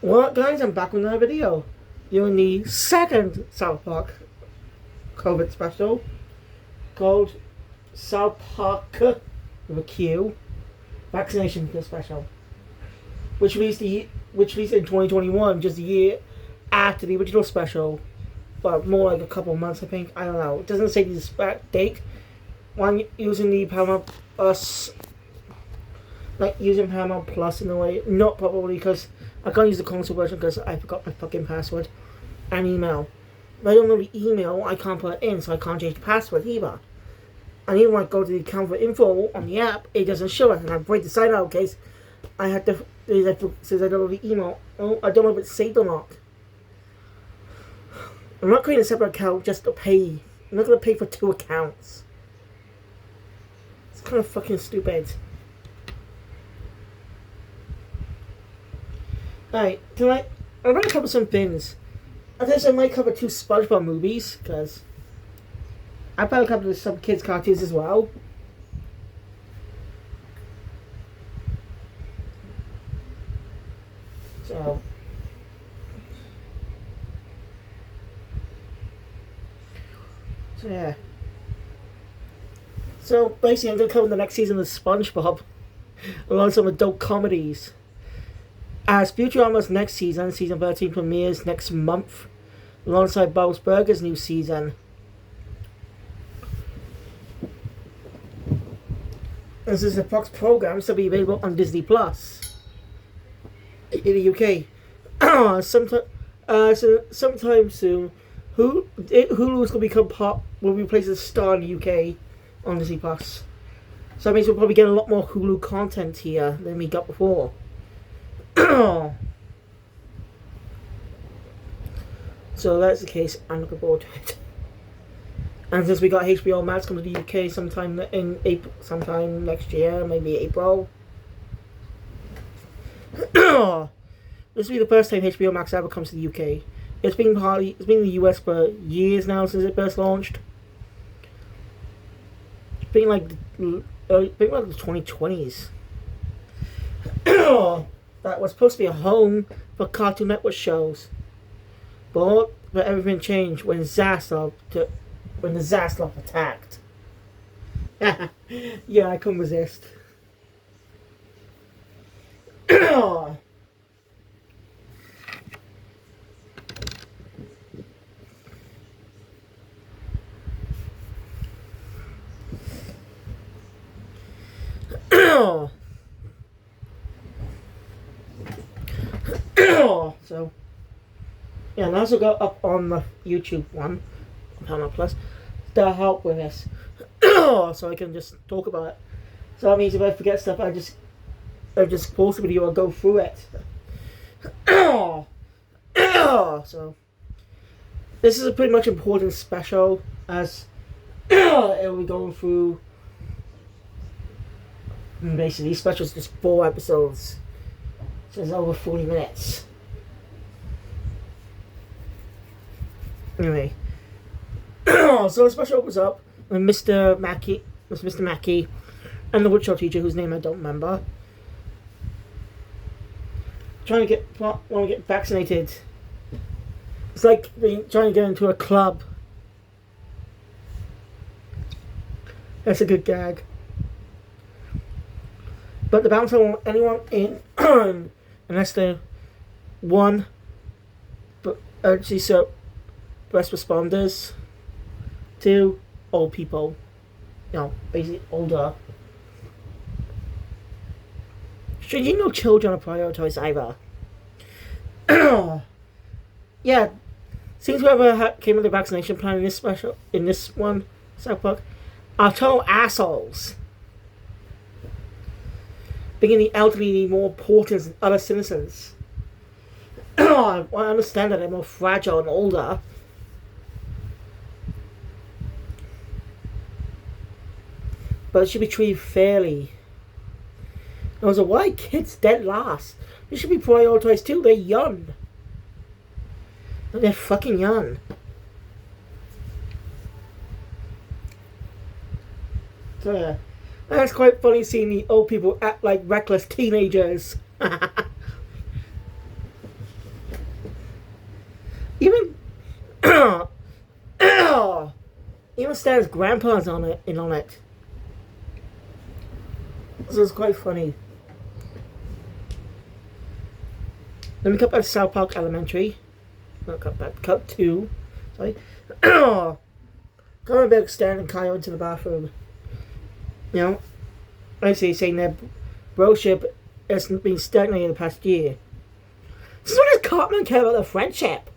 What guys, I'm back with another video. Doing the second South Park COVID special called South Park with a Q Vaccination special. Which released in 2021, just a year after the original special. But more like a couple of months, I think. I don't know. It doesn't say the exact date. When using the Paramount Plus, like using Paramount Plus in a way, not probably because I can't use the console version because I forgot my fucking password and email. If I don't know the email, I can't put it in, so I can't change the password either. And even when I go to the account for info on the app, it doesn't show it, and I break the site out in case I had to. Says I don't know the email. Oh, I don't know if it's saved or not. I'm not creating a separate account just to pay. I'm not gonna pay for two accounts. It's kind of fucking stupid. Alright, tonight I'm gonna cover some things. I guess I might cover two SpongeBob movies, because I probably cover some kids' cartoons as well. So yeah. So basically I'm gonna cover the next season of SpongeBob along some adult comedies. As Futurama's next season, season 13 premieres next month, alongside Bob's Burgers' new season. This is a Fox program, so it'll be available on Disney Plus in the UK. Sometime soon, Hulu's gonna become will replace the Star in the UK on Disney Plus. So that means we'll probably get a lot more Hulu content here than we got before. So that's the case. I'm looking forward to it. And since we got HBO Max coming to the UK sometime in April, sometime next year, maybe April. This will be the first time HBO Max ever comes to the UK. It's been in the US for years now since it first launched. It's been like the 2020s. That was supposed to be a home for Cartoon Network shows, but everything changed when the Zaslav attacked. Yeah, I couldn't resist. So, yeah, and I also got up on the YouTube one, Paramount Plus, to help with this, so I can just talk about it. So that means if I forget stuff, I just pause the video and go through it. So, this is a pretty much important special, as it will be going through. Basically, these specials just 4 episodes, so it's over 40 minutes. Anyway, so the special opens up with Mr. Mackey, and the woodshop teacher, whose name I don't remember, want to get vaccinated. It's like trying to get into a club. That's a good gag. But the bouncer won't let anyone in unless they're one, but urgently so first responders, 2 old people, basically older. Strangely, no children are prioritized either. Yeah, seems whoever came with the vaccination plan in this one, South Park, are total assholes. Making the elderly more important than other citizens. I understand that they're more fragile and older. But it should be treated fairly. Also, why kids dead last? They should be prioritized too. They're young. They're fucking young. So yeah. And it's quite funny seeing the old people act like reckless teenagers. Stan's grandpa's on it. So it's quite funny. Let me cut back to South Park Elementary. Not cut back. Cut 2. Sorry. Going back Stan and Kyle into the bathroom. You know, I see saying their broship has been stagnating in the past year. So what does Cartman care about their friendship?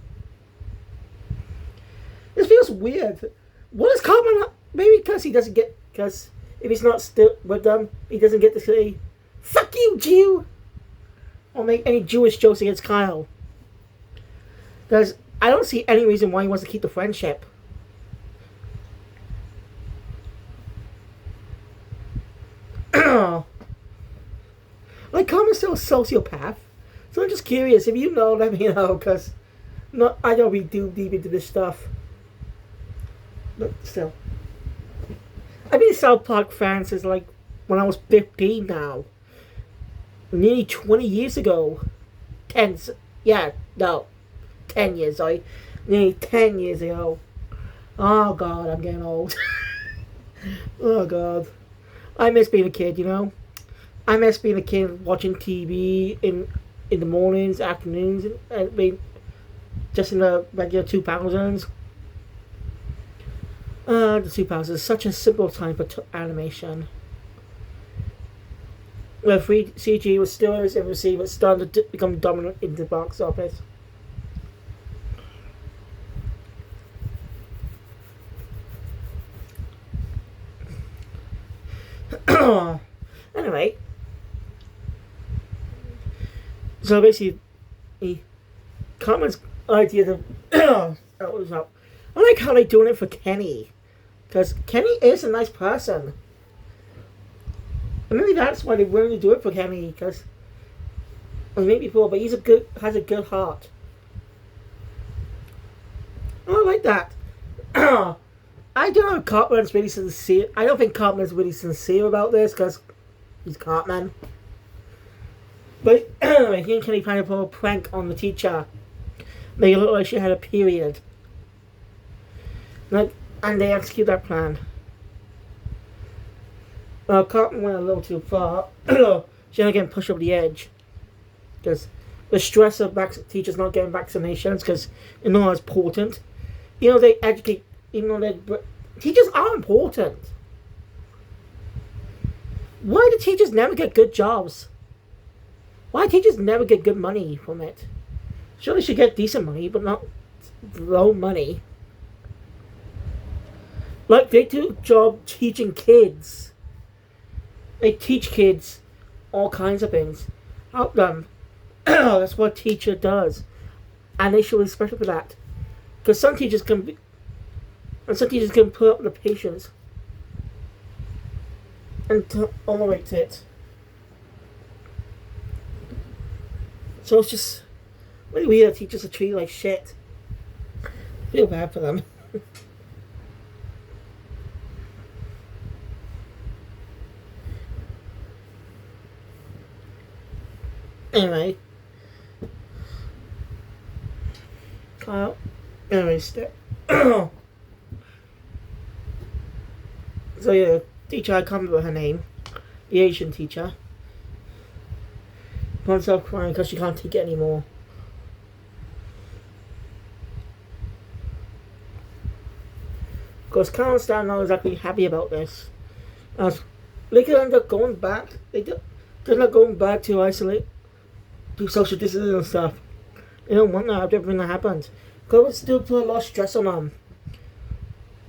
This feels weird. What is Cartman? Maybe because he doesn't get. Because if he's not still with them, he doesn't get to say, "Fuck you, Jew," or make any Jewish jokes against Kyle. Because I don't see any reason why he wants to keep the friendship. Like, Cartman's still a sociopath. So I'm just curious. If you know, let me know. Because I don't really do deep into this stuff. But still. I've been a South Park fan since, like, when I was 15 now. Nearly 20 years ago. 10 years, sorry. Nearly 10 years ago. Oh, God, I'm getting old. Oh, God. I miss being a kid, you know? I miss being a kid watching TV in the mornings, afternoons, and being just in the regular 2000s. The 2000s is such a simple time for animation. Where 3D CG was still as ever but starting to become dominant in the box office. Anyway, so basically, Cartman's idea that that was up. I like how they're doing it for Kenny, because Kenny is a nice person. And maybe that's why they willing to do it for Kenny, because maybe before, but has a good heart. I like that. I don't know if Cartman's really sincere. I don't think Cartman's really sincere about this, because he's Cartman. But anyway, he and Kenny plan to pull a prank on the teacher. Make it look like she had a period. And they execute that plan. Cartman went a little too far. She ended up getting pushed over the edge. Because the stress of teachers not getting vaccinations, because you know it's important. You know, they educate, even though teachers are important. Why do teachers never get good jobs? Why do teachers never get good money from it? Surely they should get decent money, but not low money. Like, they do a job teaching kids. They teach kids all kinds of things. Help them. That's what a teacher does. And they should be special for that. Because some teachers can put up with the patience and tolerate it. So it's just really weird. Teachers are treated like shit. I feel bad for them. Anyway. Kyle. Anyway, so yeah, teacher, I can't remember her name. The Asian teacher. Finds herself crying because she can't take it anymore. Of course, Kyle and Stan are not exactly happy about this. They could end up going back. They end up going back to isolate, do social distancing and stuff. They don't want that after everything that happened. COVID still put a lot of stress on them.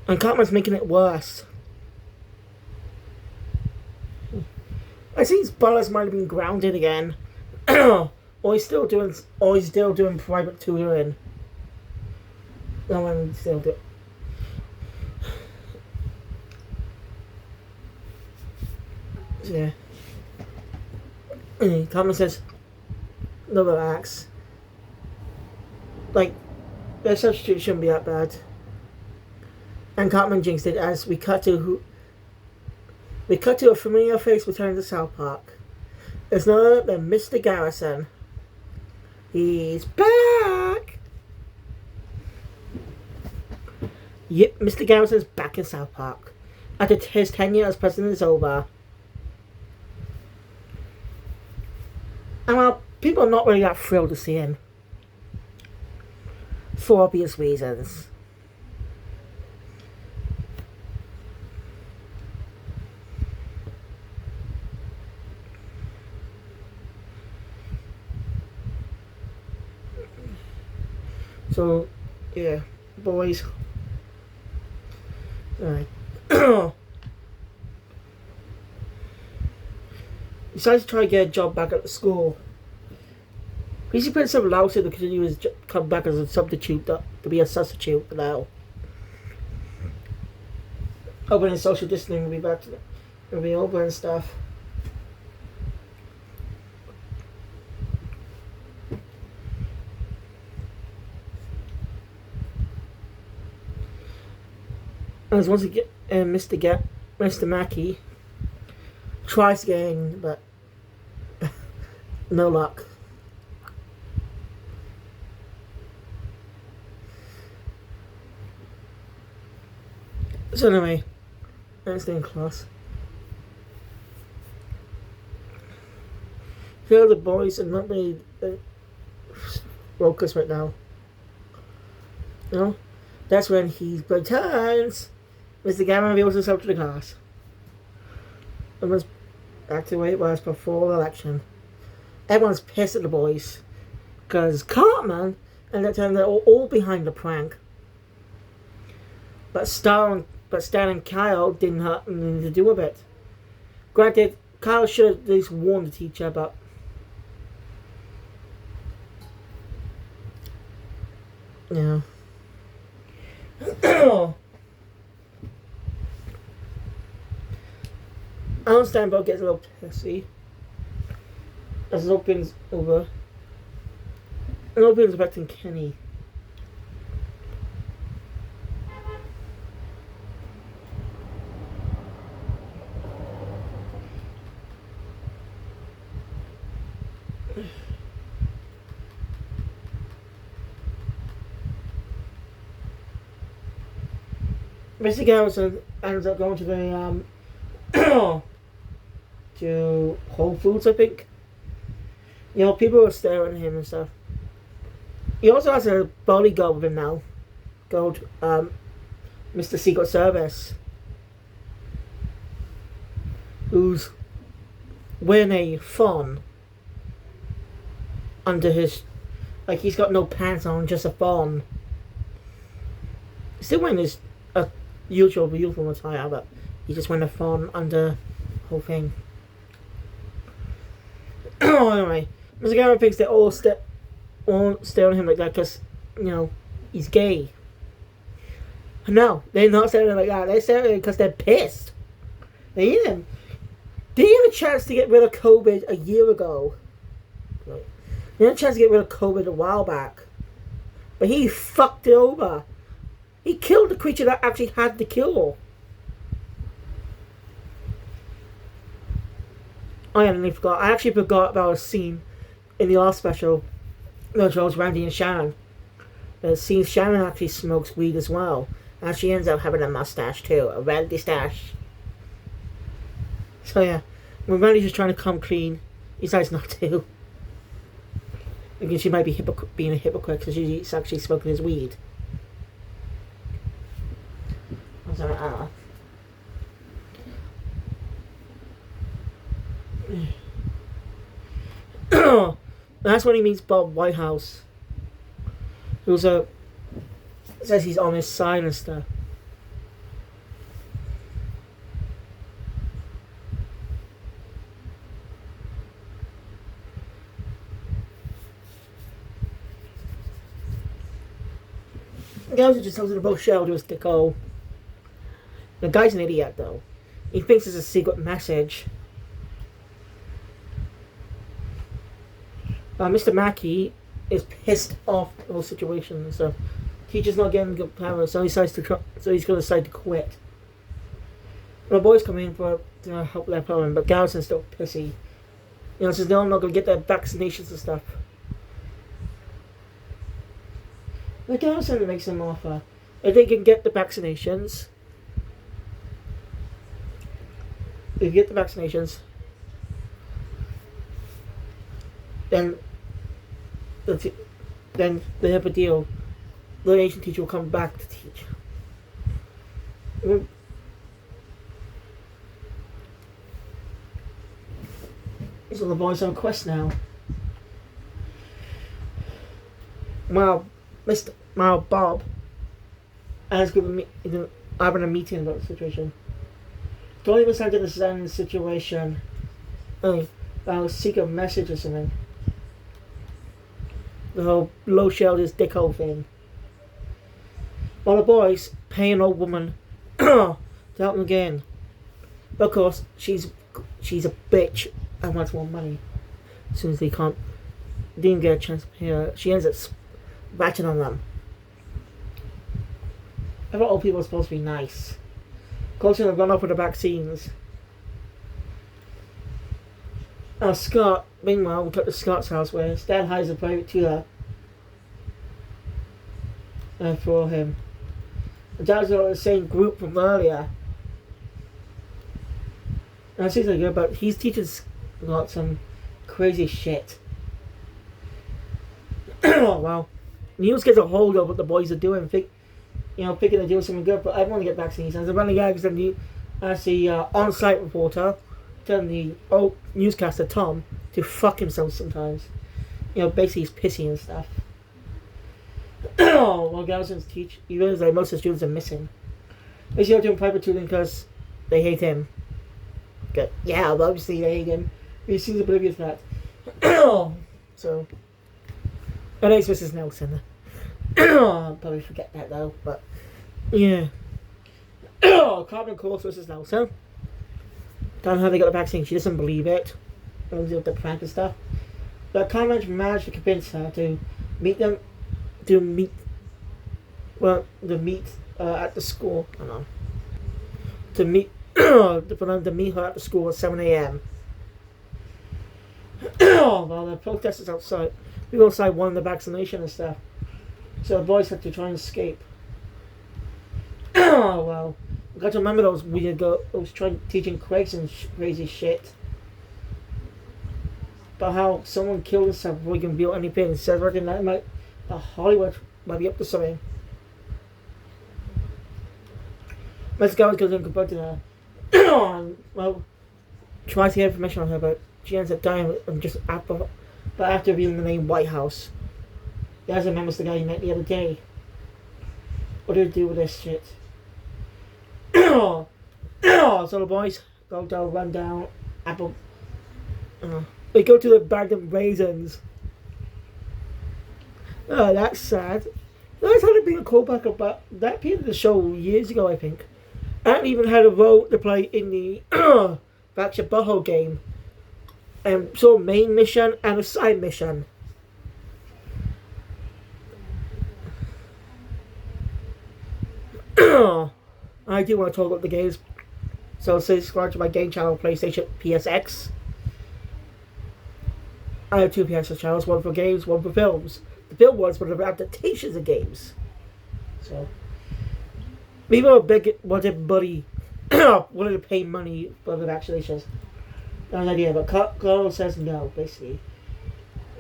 And Cartman's making it worse. I think Ballas might have been grounded again. or he's still doing private tutoring. No one still do. Yeah. Cartman says, no, relax. Like, their substitute shouldn't be that bad. And Cartman jinxed it as we cut to a familiar face returning to South Park. It's none other than Mr. Garrison. He's back! Yep, Mr. Garrison's back in South Park. After his tenure as president is over. And well, people are not really that thrilled to see him. For obvious reasons. So, yeah, boys. Alright. Decides to try to get a job back at the school. He's been so loud to continue his come back as a substitute, to be a substitute now. Hoping his social distancing will be back to will be over and stuff. As once again, Mr. Mackey tries again, but no luck. So anyway, let's stay in class. Here the boys are not really focused right now. You know, that's when he returns. Mr. Gamma reveals himself to the class. And was back to the way it was before the election. Everyone's pissed at the boys because Cartman and that time they're all behind the prank. But Stan and Kyle didn't have anything to do with it. Granted, Kyle should have at least warned the teacher, but yeah. Alan Steinberg gets a little pissy as it opens over. And opens back to Kenny. Mr. Garrison ends up going to the to Whole Foods, I think. You know, people are staring at him and stuff. He also has a bodyguard with him now, called Mr. Secret Service, who's wearing a fawn under his, like he's got no pants on, just a fawn. He's still wearing his usual uniform attire, but he just wearing a fawn under the whole thing. Anyway, Mr. Garrett thinks they all stare on him like that because, you know, he's gay. No, they're not staring at him like that. They're staring at him because they're pissed. They hate him. They had a chance to get rid of COVID a year ago. They had a chance to get rid of COVID a while back. But he fucked it over. He killed the creature that actually had the cure. I actually forgot about a scene in the last special that shows Randy and Sharon. The scene Sharon actually smokes weed as well. And she ends up having a mustache too. A red mustache. So yeah. When Randy's just trying to come clean, he decides not to. Again, she might be being a hypocrite because she's actually smoking his weed. I'm sorry, That's when he meets Bob Whitehouse, who says he's on his side and stuff. The guy just tells her to both shell to his Nicole. The guy's an idiot though. He thinks it's a secret message. Mr. Mackey is pissed off the whole situation, so teacher's not getting good power, so he's going to decide to quit. The boys come in for help their problem, but Garrison's still pissy. You know, says no, I'm not going to get their vaccinations and stuff. But Garrison makes him offer. if they can get the vaccinations, then then they have a deal. The Asian teacher will come back to teach. So the boys on a quest now. Well, Bob has given me having a meeting about the situation. Don't even start to understand the situation. I'll seek a message or something. The whole low shelter's dickhole thing. While the boys pay an old woman to help them again. But of course, she's a bitch and wants more money. As soon as they didn't get a chance to pay her, she ends up ratting on them. I thought old people were supposed to be nice. Of course, they're going to run off with the vaccines. Scott, meanwhile, we took to Scott's house where his dad hires a private tutor for him. The dad's got the same group from earlier. And it seems like good, but he's teaching Scott some crazy shit. Well, news gets a hold of what the boys are doing, thinking they're doing something good, but I want to get vaccinated. And the running gags and the on-site reporter telling the old newscaster Tom to fuck himself sometimes. Basically he's pissy and stuff. While Galson's teach, he realizes that most of the students are missing. He's doing private tutoring because they hate him. Okay. Yeah, obviously they hate him. He seems oblivious to that. So, her name's Mrs. Nelson. I'll probably forget that though, but yeah. Carmen calls Mrs. Nelson. Don't know how they got the vaccine. She doesn't believe it. With the prank and stuff. But Carmen managed to convince her to meet them. To meet at the school. I don't know. For them to meet her at the school at 7 a.m. While the protesters outside, people outside wanted the vaccination and stuff. So the boys had to try and escape. Well, I got to remember those weird girls trying teaching Craig some crazy shit. About how someone killed himself before he can reveal anything. And says reckon that Hollywood might be up to something. Let's go and goes and confronting her. Well, tries to get information on her, but she ends up dying after revealing the name White House. He has remembers the guy he met the other day. What do we do with this shit? So the boys go down, run down, apple. They go to the bag of raisins. Oh, that's sad. That's had been a callback about that period of the show years ago, I think. And even had a role to play in the Back Your Butthole game. So a main mission and a side mission. I do want to talk about the games. So subscribe to my game channel, PlayStation PSX. I have two PSX channels, one for games, one for films. The film ones were the adaptations of games. So maybe a big buddy wanted to pay money for the vaccinations. No idea, but Carl says no, basically.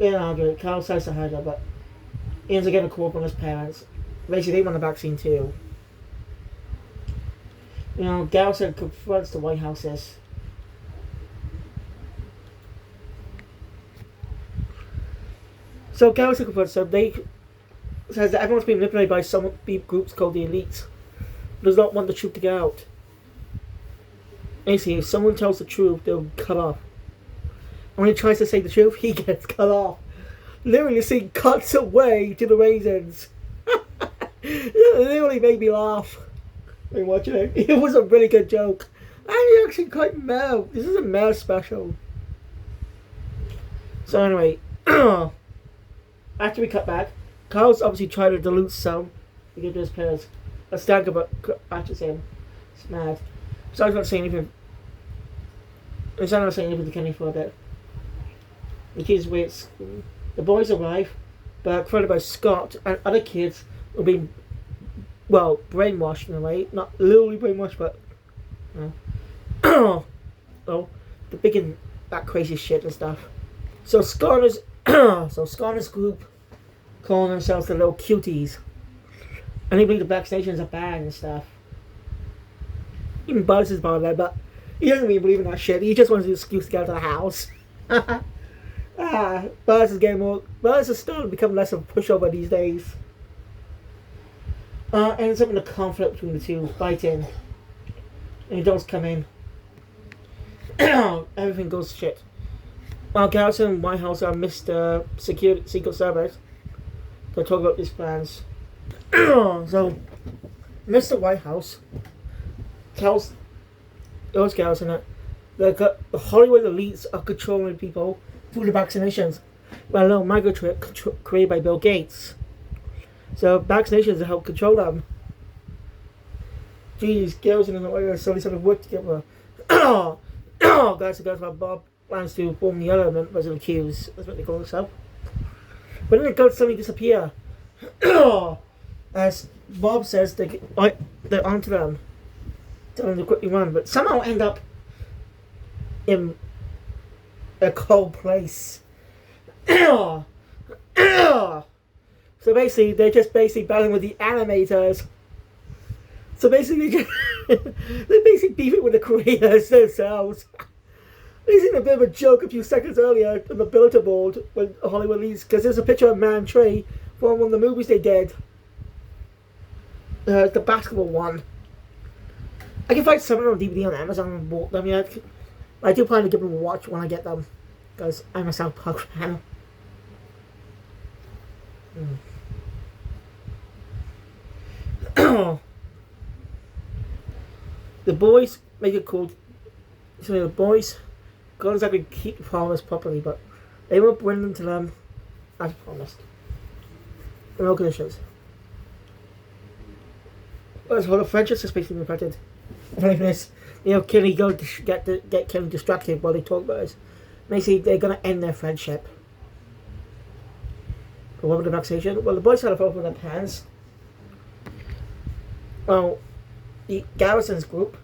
Carl says to her, but he ends up getting a call from his parents. Basically, they want the vaccine too. Galson confronts the White Houses. So Galson confronts them. They says that everyone's been manipulated by some groups called the Elites. Does not want the truth to get out. Basically, if someone tells the truth, they'll cut off. And when he tries to say the truth, he gets cut off. Literally, the scene cuts away to the raisins. It literally made me laugh when watching it. It was a really good joke. And he actually quite mad. This is a mad special. So anyway, after we cut back, Carl's obviously trying to dilute some to give to his parents. A stagger, but matches him. It's mad. So I'm not saying anything. I'm not saying anything to Kenny for a bit. The kids wait at school. The boys arrive, but confronted by Scott and other kids who have been well, brainwashed in a way, not literally brainwashed, but oh, the big and that crazy shit and stuff. So Skarner's group calling themselves the little cuties, and they believe the vaccinations are bad and stuff. Even Buzz is part of that, but he doesn't really believe in that shit. He just wants an excuse to get out of the house. Buzz is starting to become less of a pushover these days. Ends up in a conflict between the two, fighting. And adults come in. Everything goes to shit. While Garrison and Whitehouse are Mr. Secret Service, they talk about these plans. So, Mr. Whitehouse tells Garrison that the Hollywood elites are controlling people through the vaccinations by a little microchip created by Bill Gates. So vaccinations help control them. Jeez, Garrison and Whitehouse sort of work together. Guys, about Bob plans to form the other members of the Qs. That's what they call themselves. But then the guns suddenly disappear. As Bob says, they're onto them. Telling them to quickly run, but somehow end up in a cold place. So basically, they're just battling with the animators. So basically, they're basically beefing with the creators themselves. They seen a bit of a joke a few seconds earlier on the bulletin board when Hollywood leaves, because there's a picture of Man Trey from one of the movies they did. The basketball one. I can find some of them on DVD on Amazon and bought them yet. I do plan to give them a watch when I get them, because I'm a South Park fan. The boys make it cool. So the boys can't exactly keep the promise properly, but they will bring them to them as promised. In all conditions. But the friendships are basically impacted. Kenny go to get Kenny distracted while they talk about this. Basically, they're gonna end their friendship. But what about the vaccination? Well, the boys had a problem with their plans. Well, the Garrison's group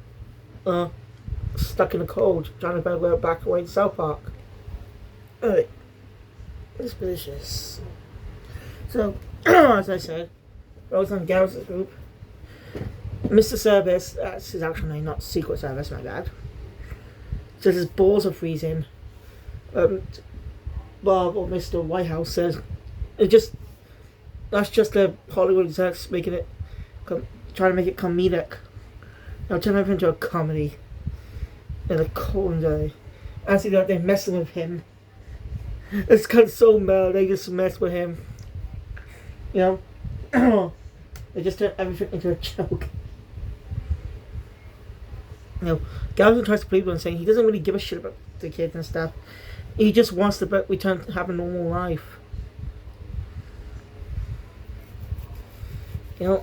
stuck in the cold, trying to find a way back away to South Park. Alright. It's delicious. So, as I said, Rose and Garrison's group. Mr. Service, that's his actual name, not Secret Service, my bad. Says his balls are freezing. Bob or Mr. Whitehouse says that's just the Hollywood execs making it trying to make it comedic. Now turn everything into a comedy in a cold day. Actually, they're messing with him. It's kind of so mad. They just mess with him. You know, they just turn everything into a joke. Garrison tries to plead with him, saying he doesn't really give a shit about the kids and stuff. He just wants to return to have a normal life. One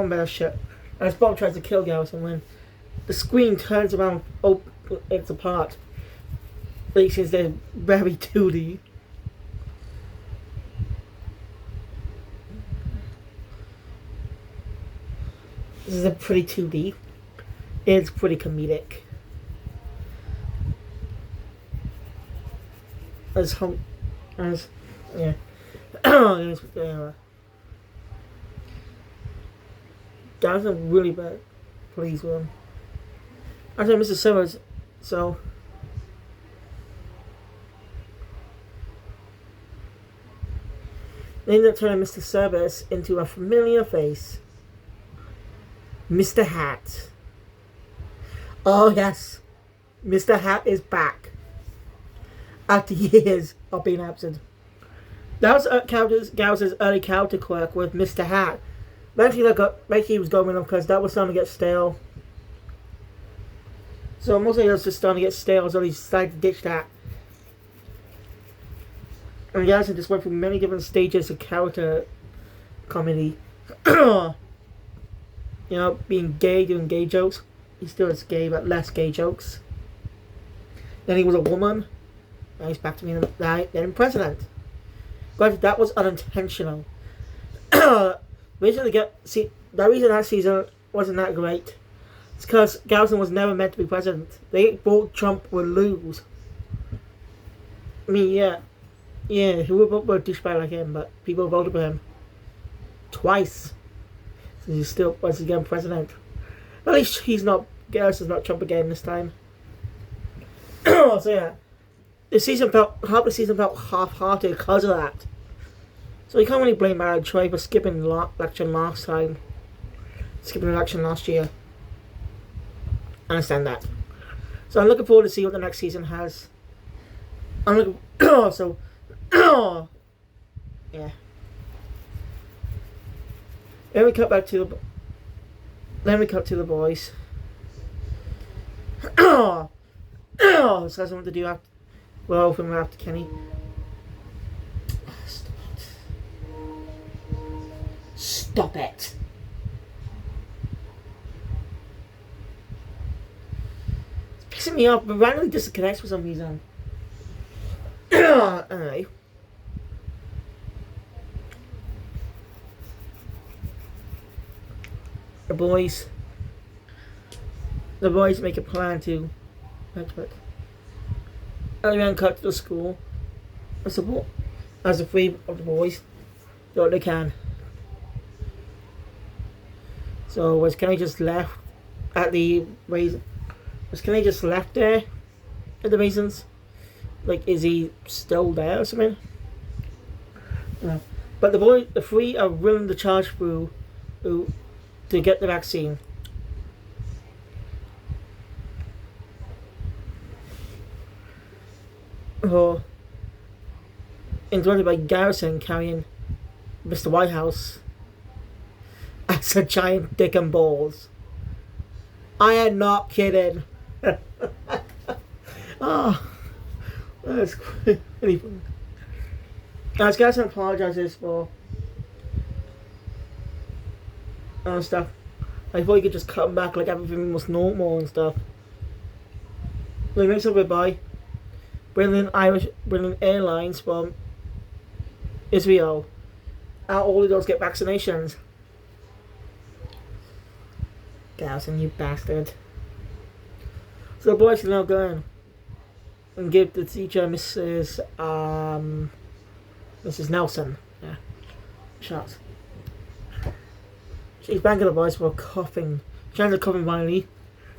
better shit. As Bob tries to kill Garrison, when the screen turns around, it's apart. He says they're very 2D. This is a pretty 2D. It's pretty comedic. Yeah. Garrison really bad. Pleased with him. I said Mr. Simmons, so they ended up turning Mr. Service into a familiar face. Mr. Hat. Oh yes, Mr. Hat is back after years of being absent. That was Garrison's early character quirk with Mr. Hat. Eventually, he was going off because that was starting to get stale. So mostly it was just starting to get stale, so he decided to ditch that. And Garrison just went through many different stages of character comedy. Being gay, doing gay jokes. He still is gay, but less gay jokes. Then he was a woman. Now he's back to being then president. But that was unintentional. The reason that season wasn't that great is because Garrison was never meant to be president. They thought Trump would lose. I mean, yeah, he would vote for a douchebag like him, but people voted for him twice. So he's still once again president. At least Garrison's not Trump again this time. So yeah, half the season felt half-hearted because of that. So you can't really blame Aaron Troy for skipping the election last time. Skipping the election last year. I understand that. So I'm looking forward to see what the next season has. I'm looking. So, yeah. Then we cut to the boys. So that's what I want to do after. Well, from after Kenny. Stop it. It's pissing me off, but randomly disconnects for some reason. Anyway. The boys make a plan to everyone cut to the school and support as the three of the boys do what they can. So was Kenny just left at the raisins? Was Kenny just left there at the raisins? Like, is he still there or something? No. But the three are willing to charge through to get the vaccine. Or interrupted by Garrison carrying Mr. Whitehouse as a giant dick and balls. I am not kidding. Oh, that's really funny. As Garrison apologizes for stuff, I thought you could just cut him back like everything was normal and stuff. So he makes a goodbye. Brilliant Airlines from Israel. All of those get vaccinations. Garrison, you bastard. So the boys can now go in and give the teacher, Mrs. Nelson, shots. She's banging the boys for coughing. She's coughing violently.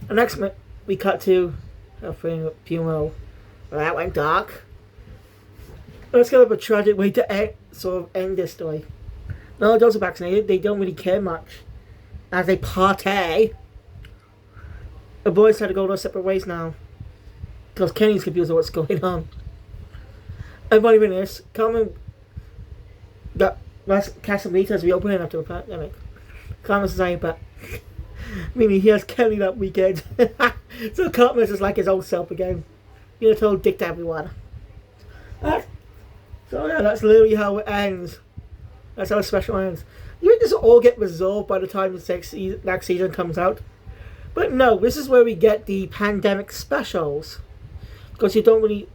The next minute, we cut to her funeral. Well, that went dark. Let's get up a tragic way to end this story. No adults are vaccinated. They don't really care much as they partay. The boys had to go their separate ways now because Kenny's confused with what's going on. Everybody in this, Carmen got Casablanca's reopening after the pandemic. Carmen's saying, but meaning he has Kenny that weekend. So Carmen's is like his old self again. Being a total dick to everyone. So yeah, that's literally how it ends. That's how the special ends. You think this will all get resolved by the time the next season comes out? But no, this is where we get the pandemic specials. Because you don't really...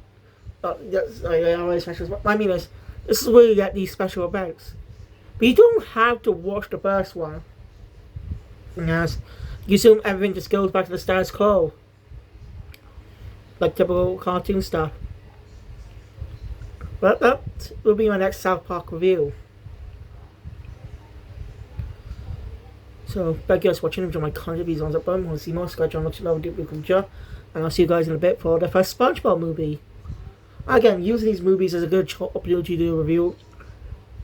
specials. What I mean is, this is where you get these special events. But you don't have to watch the first one. Yes. You assume everything just goes back to the status quo. Like typical cartoon stuff. But that will be my next South Park review. So, thank you guys for watching. Enjoy my content videos on the button. Want to see more? Subscribe, John looks love, and I'll see you guys in a bit for the first SpongeBob movie. Again, using these movies as a good opportunity to do a review,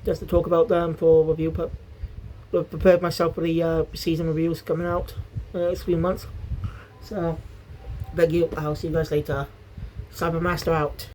just to talk about them for review. Prepared myself for the season reviews coming out in the next few months. So, thank you. I'll see you guys later. Cybermaster out.